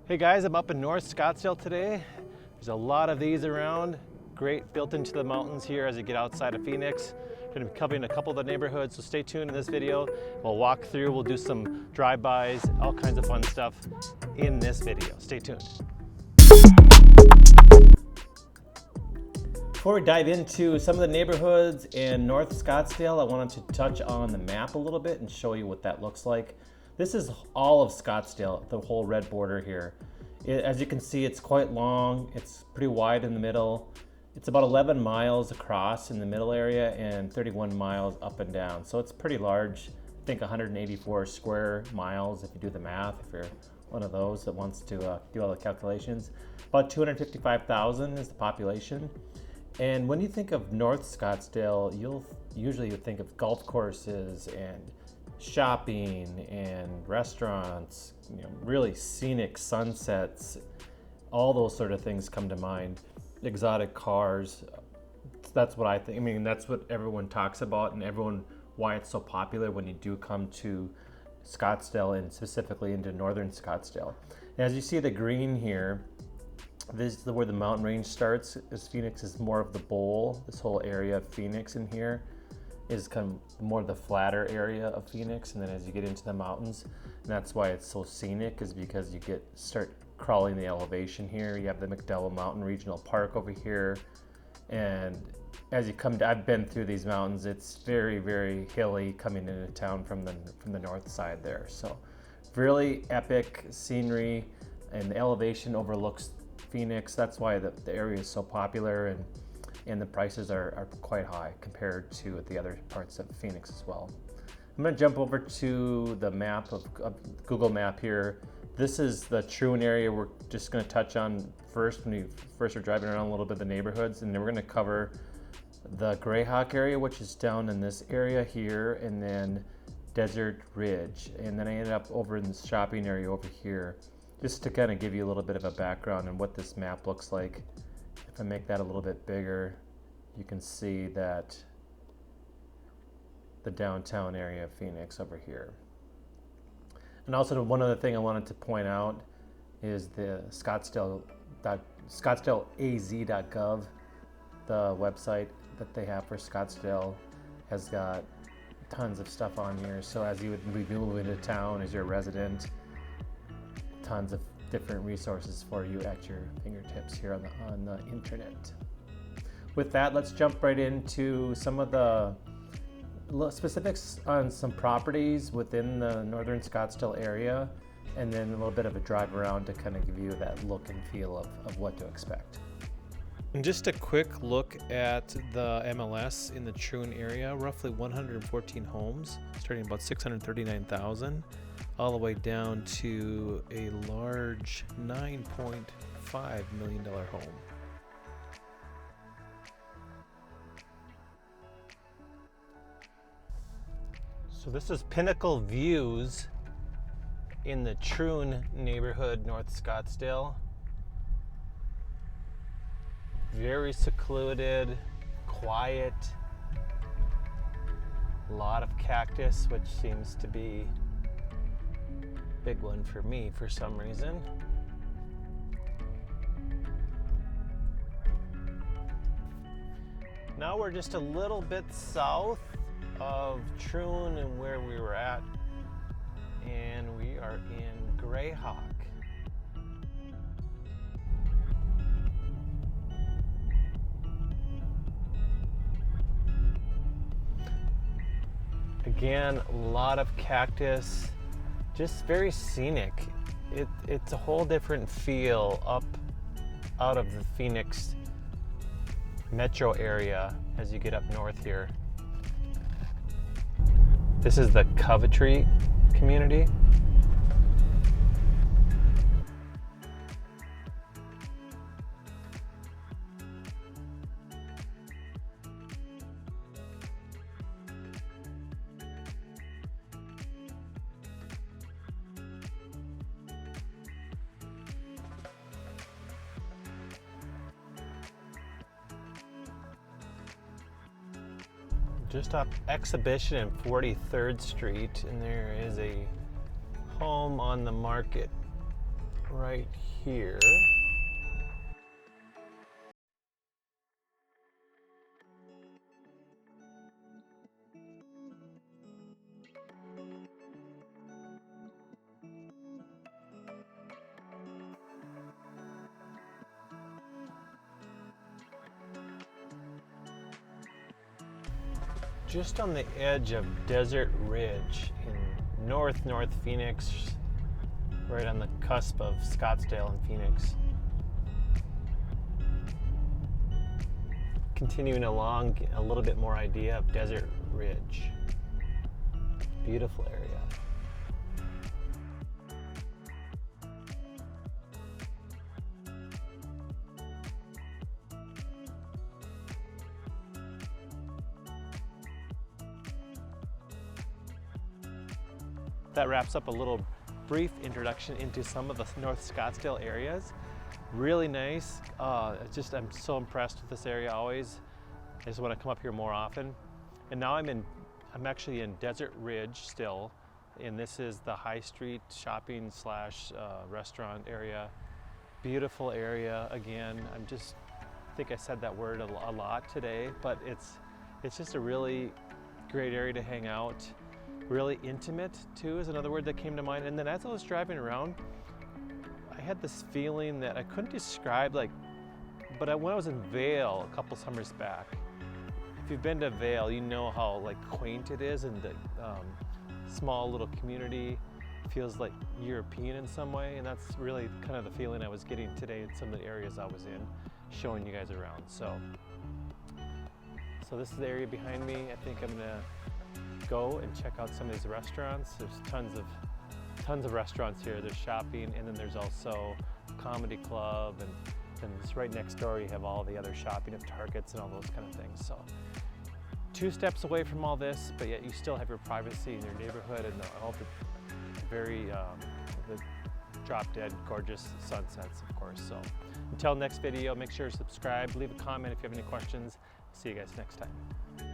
Hey guys, I'm up in North Scottsdale today. There's a lot of these around, great built into the mountains here as you get outside of Phoenix. We're going to be covering a couple of the neighborhoods, so stay tuned in this video. We'll walk through, we'll do some drive-bys, all kinds of fun stuff in this video. Stay tuned. Before we dive into some of the neighborhoods in North Scottsdale, I wanted to touch on the map a little bit and show you what that looks like. This is all of Scottsdale, the whole red border here. As you can see, it's quite long. It's pretty wide in the middle. It's about 11 miles across in the middle area and 31 miles up and down. So it's pretty large. I think 184 square miles if you do the math, if you're one of those that wants to do all the calculations. About 255,000 is the population. And when you think of North Scottsdale, you'll usually think of golf courses and shopping and restaurants, really scenic sunsets, all those sort of things come to mind. Exotic cars, that's what I think. I mean, that's what everyone talks about, and why it's so popular when you do come to Scottsdale and specifically into northern Scottsdale. And as you see the green here, this is where the mountain range starts. As Phoenix is more of the bowl, this whole area of Phoenix in here is kind of more the flatter area of Phoenix, and then as you get into the mountains, and that's why it's so scenic, is because you start crawling the elevation here. You have the McDowell Mountain Regional Park over here, and as you come I've been through these mountains, it's very, very hilly coming into town from the north side there. So really epic scenery, and the elevation overlooks Phoenix. That's why the area is so popular, and the prices are quite high compared to the other parts of Phoenix as well. I'm going to jump over to the map of Google Map here. This is the Troon area we're just going to touch on first when we first are driving around a little bit of the neighborhoods, and then we're going to cover the Grayhawk area, which is down in this area here, and then Desert Ridge, and then I ended up over in the shopping area over here, just to kind of give you a little bit of a background on what this map looks like. If I make that a little bit bigger, you can see that the downtown area of Phoenix over here. And also one other thing I wanted to point out is the Scottsdaleaz.gov, the website that they have for Scottsdale has got tons of stuff on here. So as you would be moving to town as you're a resident, tons of different resources for you at your fingertips here on the internet. With that, let's jump right into some of the specifics on some properties within the northern Scottsdale area, and then a little bit of a drive around to kind of give you that look and feel of what to expect. And just a quick look at the MLS in the Troon area, roughly 114 homes, starting about 639,000. all the way down to a large $9.5 million home. So this is Pinnacle views in the Troon neighborhood, North Scottsdale. Very secluded, quiet, a lot of cactus, which seems to be a big one for me for some reason. Now we're just a little bit south of Troon and where we were at, and we are in Grayhawk. Again, a lot of cactus, just very scenic. It's a whole different feel up out of the Phoenix metro area as you get up north here. This is the Coventry community. Just off Exhibition and 43rd Street, and there is a home on the market right here. Just on the edge of Desert Ridge in North Phoenix, right on the cusp of Scottsdale and Phoenix. Continuing along, a little bit more idea of Desert Ridge. Beautiful area. That wraps up a little brief introduction into some of the North Scottsdale areas. Really nice. I'm so impressed with this area always. I just want to come up here more often. And now I'm actually in Desert Ridge still, and this is the High Street shopping / restaurant area. Beautiful area. Again, I think I said that word a lot today, but it's just a really great area to hang out. Really intimate too is another word that came to mind. And then as I was driving around, I had this feeling that I couldn't describe, but when I was in Vail a couple summers back, if you've been to Vail, you know how quaint it is, and the small little community feels like European in some way, and that's really kind of the feeling I was getting today in some of the areas I was in, showing you guys around. So this is the area behind me. I think I'm gonna go and check out some of these restaurants. There's tons of restaurants here. There's shopping, and then there's also a comedy club, and it's right next door you have all the other shopping at Targets and all those kind of things. So 2 steps away from all this, but yet you still have your privacy in your neighborhood and all the very the drop-dead gorgeous sunsets, of course. So until next video, make sure to subscribe, leave a comment if you have any questions. See you guys next time.